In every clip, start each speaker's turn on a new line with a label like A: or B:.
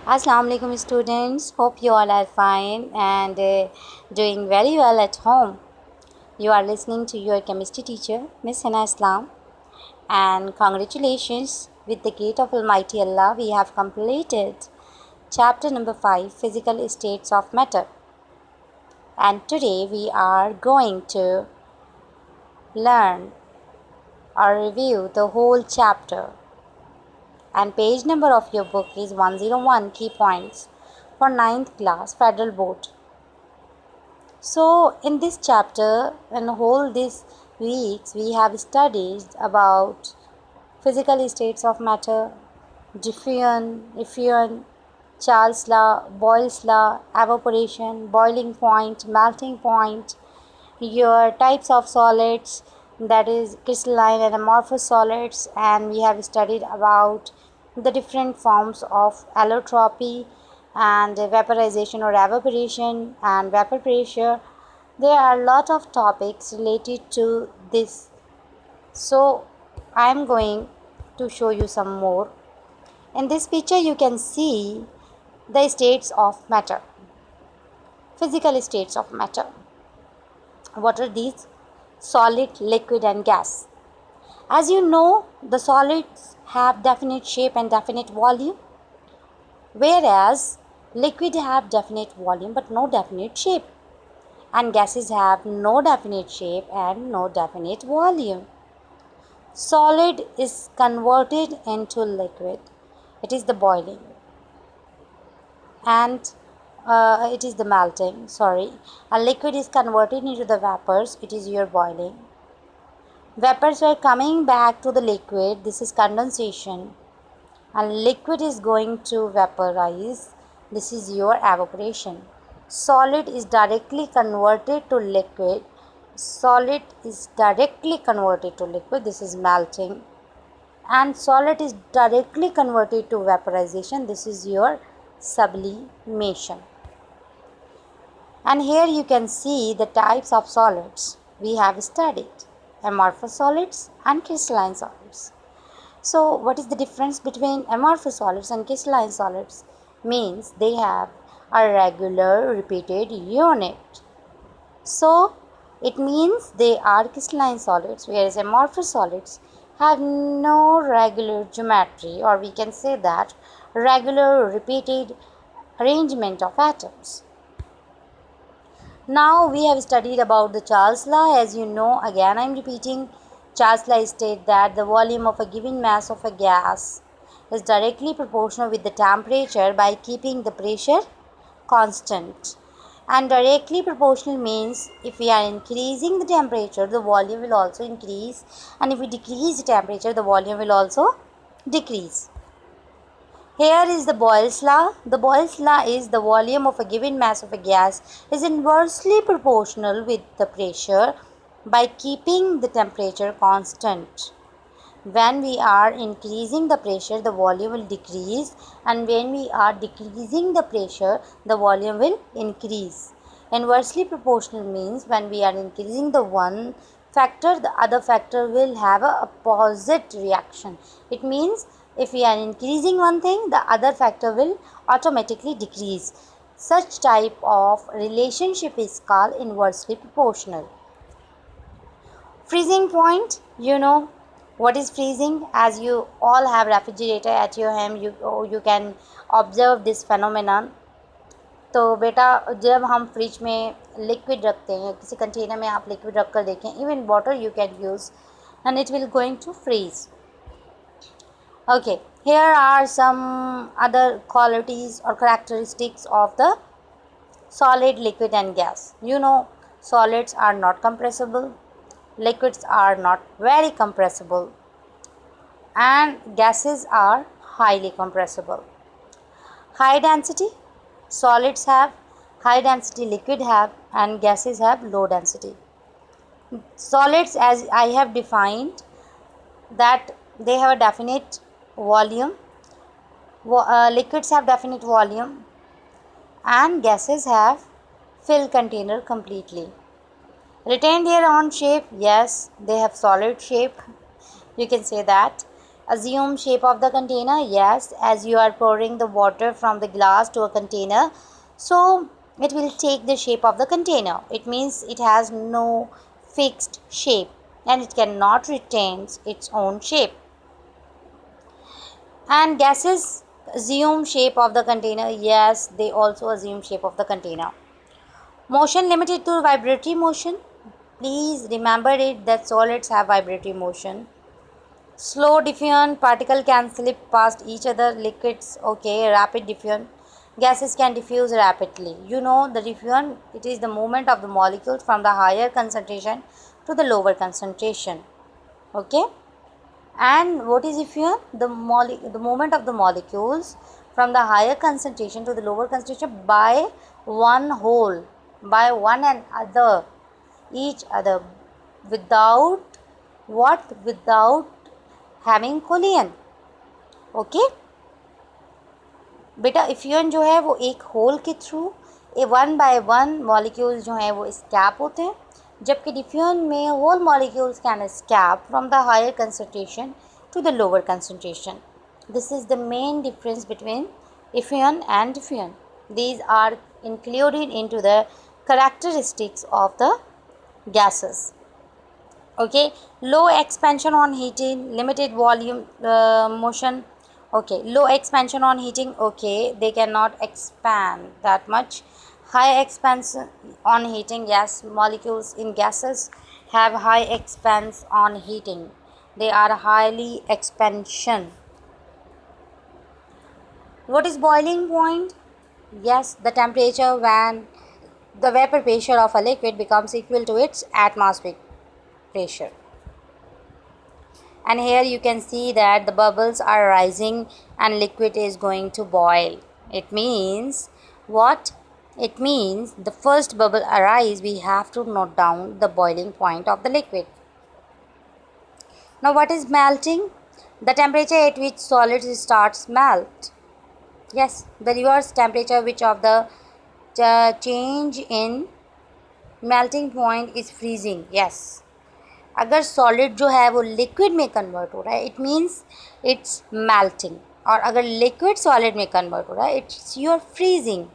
A: Assalamu alaikum students. Hope you all are fine and doing very well at home. You are listening to your chemistry teacher, Miss Hana Islam, and congratulations, with the gate of Almighty Allah, we have completed chapter number 5, Physical States of Matter. And today we are going to learn or review the whole chapter. And page number of your book is 101, Key Points for 9th class Federal Board. So in this chapter and whole these weeks we have studied about physical states of matter, diffusion, effusion, Charles law, Boyle's law, evaporation, boiling point, melting point, your types of solids, that is crystalline and amorphous solids, and we have studied about the different forms of allotropy and vaporization or evaporation and vapor pressure. There are a lot of topics related to this, so I am going to show you some more. In this picture you can see the states of matter, physical states of matter. What are these? Solid, liquid and gas. As you know, the solids have definite shape and definite volume, whereas liquid have definite volume but no definite shape, and gases have no definite shape and no definite volume. Solid is converted into liquid, it is the boiling, and it is the melting, a liquid is converted into the vapors, it is your boiling. Vapors are coming back to the liquid, this is condensation, and liquid is going to vaporize, this is your evaporation. Solid is directly converted to liquid, this is melting, and solid is directly converted to vaporization, this is your sublimation. And here you can see the types of solids we have studied, amorphous solids and crystalline solids. So what is the difference between amorphous solids and crystalline solids? Means they have a regular repeated unit. So it means they are crystalline solids, whereas amorphous solids have no regular geometry, or we can say that regular repeated arrangement of atoms. Now we have studied about the Charles law. As you know, again I am repeating, Charles law states that the volume of a given mass of a gas is directly proportional with the temperature by keeping the pressure constant. And directly proportional means if we are increasing the temperature, the volume will also increase, and if we decrease the temperature, the volume will also decrease. Here is the Boyle's law. The Boyle's law is the volume of a given mass of a gas is inversely proportional with the pressure by keeping the temperature constant. When we are increasing the pressure, the volume will decrease, and when we are decreasing the pressure, the volume will increase. Inversely proportional means when we are increasing the one factor, the other factor will have a opposite reaction. It means if we are increasing one thing, the other factor will automatically decrease. Such type of relationship is called inversely proportional. Freezing point, you know what is freezing? As you all have refrigerator at your home, you can observe this phenomenon. तो बेटा जब हम fridge में liquid रखते हैं, किसी container में आप लिक्विड रख कर देखें, even water you can use and it will going to freeze. Okay, here are some other qualities or characteristics of the solid, liquid and gas. You know, solids are not compressible, liquids are not very compressible, and gases are highly compressible. High density, solids have, high density liquid have, and gases have low density. Solids, as I have defined, that they have a definite volume, liquids have definite volume, and gases have fill container completely. Retained their own shape, yes, they have solid shape, you can say that. Assume shape of the container. Yes, as you are pouring the water from the glass to a container, so it will take the shape of the container. It means it has no fixed shape and it cannot retain its own shape. And gases assume shape of the container. Yes, they also assume shape of the container. Motion limited to vibratory motion. Please remember it that solids have vibratory motion. Slow diffusion, particle can slip past each other. Liquids, okay. Rapid diffusion, gases can diffuse rapidly. You know the diffusion, it is the movement of the molecules from the higher concentration to the lower concentration. Okay. And what is diffusion? The movement of the molecules from the higher concentration to the lower concentration by one whole, by one another, each other, without what? Without having collision. Okay बेटा effusion जो है वो एक hole के through a one by one molecules जो हैं वो escape होते हैं, जबकि डिफ्यूजन में whole molecules can escape from the higher concentration to the lower concentration. This is the main difference between effusion and diffusion. These are included into the characteristics of the gases. Okay, low expansion on heating, limited volume motion. Okay, low expansion on heating, okay, they cannot expand that much. High expansion on heating, yes, molecules in gases have high expanse on heating, they are highly expansion. What is boiling point? Yes, the temperature when the vapor pressure of a liquid becomes equal to its atmospheric pressure. And here you can see that the bubbles are rising and liquid is going to boil. It means what? It means the first bubble arise, we have to note down the boiling point of the liquid. Now what is melting? The temperature at which solids starts melt. Yes, the reverse temperature which of the change in melting point is freezing. Yes, अगर solid जो है वो liquid में convert हो रहा है it means it's melting, और अगर लिक्विड सॉलिड में कन्वर्ट हो रहा है it's your freezing.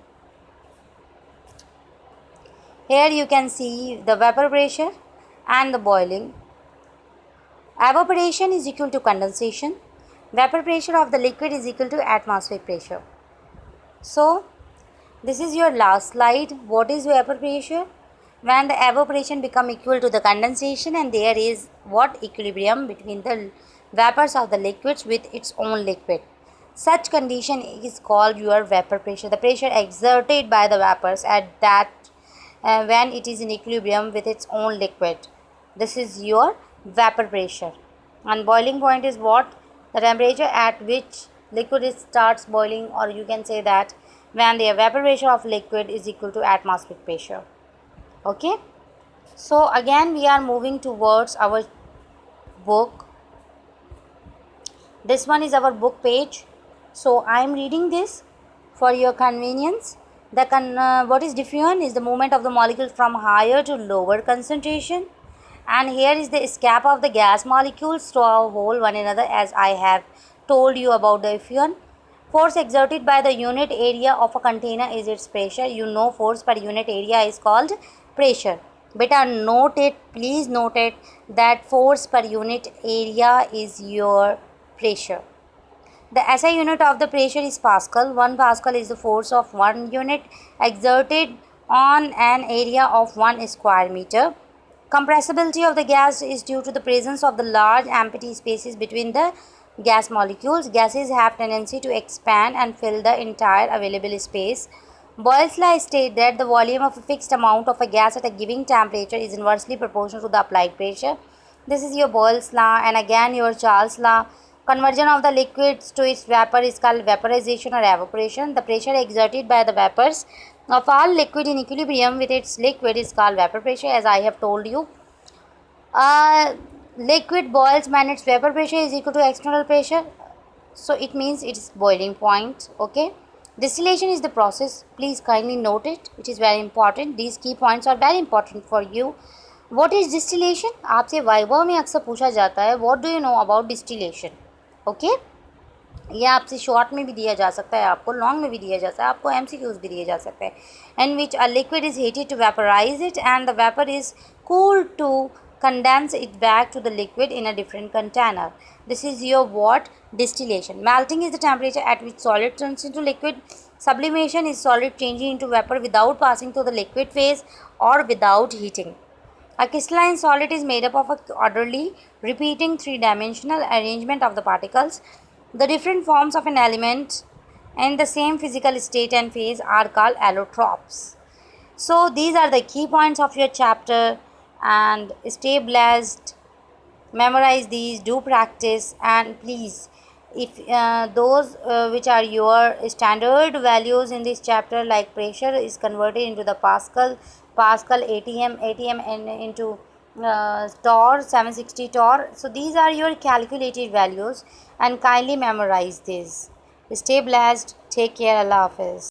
A: Here you can see the vapour pressure and the boiling. Evaporation is equal to condensation. Vapour pressure of the liquid is equal to atmospheric pressure. So this is your last slide. What is vapour pressure? When the evaporation become equal to the condensation and there is what? Equilibrium between the vapors of the liquids with its own liquid. Such condition is called your vapor pressure. The pressure exerted by the vapors at that when it is in equilibrium with its own liquid. This is your vapor pressure. And boiling point is what? The temperature at which liquid starts boiling, or you can say that when the vapor pressure of liquid is equal to atmospheric pressure. Okay, so again we are moving towards our book. This one is our book page, so I am reading this for your convenience. What is diffusion? Is the movement of the molecules from higher to lower concentration, and here is the escape of the gas molecules to hold one another, as I have told you about the diffusion. Force exerted by the unit area of a container is its pressure. You know force per unit area is called pressure. Beta, note it, please note it, that force per unit area is your pressure. The SI unit of the pressure is Pascal. 1 Pascal is the force of 1 unit exerted on an area of 1 square meter. Compressibility of the gas is due to the presence of the large empty spaces between the gas molecules. Gases have tendency to expand and fill the entire available space. Boyle's law states that the volume of a fixed amount of a gas at a given temperature is inversely proportional to the applied pressure. This is your Boyle's law, and again your Charles law. Conversion of the liquids to its vapor is called vaporization or evaporation. The pressure exerted by the vapors of all liquid in equilibrium with its liquid is called vapor pressure, as I have told you. Liquid boils when its vapor pressure is equal to external pressure, so it means it is boiling point. Okay. Distillation is the process. Please kindly note it. It is very important. These key points are very important for you. What is distillation? आपसे viva में अक्सर पूछा जाता है, what do you know about distillation? Okay, ये आपसे short में भी दिया जा सकता है, आपको लॉन्ग में भी दिया जा सकता है, आपको MCQs भी दिए जा सकते हैं. In which a liquid is heated to vaporise it and the vapour is cooled to condense it back to the liquid in a different container. This is your what? Distillation. Melting is the temperature at which solid turns into liquid. Sublimation is solid changing into vapor without passing through the liquid phase or without heating. A crystalline solid is made up of a orderly, repeating three-dimensional arrangement of the particles. The different forms of an element in the same physical state and phase are called allotropes. So these are the key points of your chapter, and stay blessed. Memorize these, do practice, and please, if those which are your standard values in this chapter, like pressure is converted into the Pascal, atm and into torr, 760 torr. So these are your calculated values, and kindly memorize this. Stay blessed. Take care. Allah Hafiz.